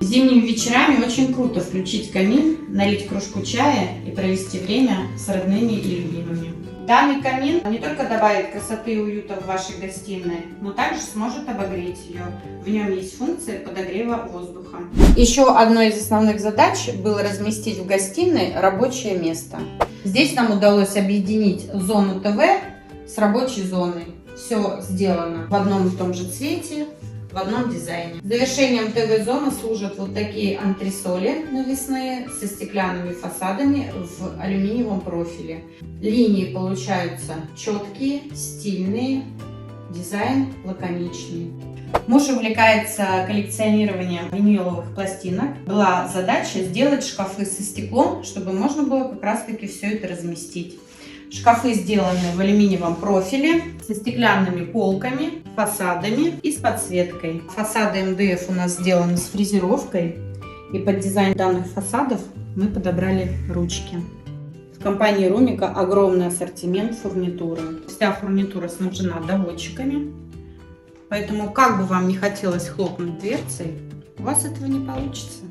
Зимними вечерами очень круто включить камин, налить кружку чая и провести время с родными и любимыми. Данный камин не только добавит красоты и уюта в вашей гостиной, но также сможет обогреть ее. В нем есть функция подогрева воздуха. Еще одной из основных задач было разместить в гостиной рабочее место. Здесь нам удалось объединить зону ТВ с рабочей зоной. Все сделано в одном и том же цвете, в одном дизайне. Завершением ТВ-зоны служат вот такие антресоли навесные со стеклянными фасадами в алюминиевом профиле. Линии получаются четкие, стильные, дизайн лаконичный. Муж увлекается коллекционированием виниловых пластинок. Была задача сделать шкафы со стеклом, чтобы можно было как раз таки все это разместить. Шкафы сделаны в алюминиевом профиле со стеклянными полками, фасадами и с подсветкой. Фасады МДФ у нас сделаны с фрезеровкой, и под дизайн данных фасадов мы подобрали ручки. В компании Румика огромный ассортимент фурнитуры. Вся фурнитура снабжена доводчиками, поэтому как бы вам не хотелось хлопнуть дверцей, у вас этого не получится.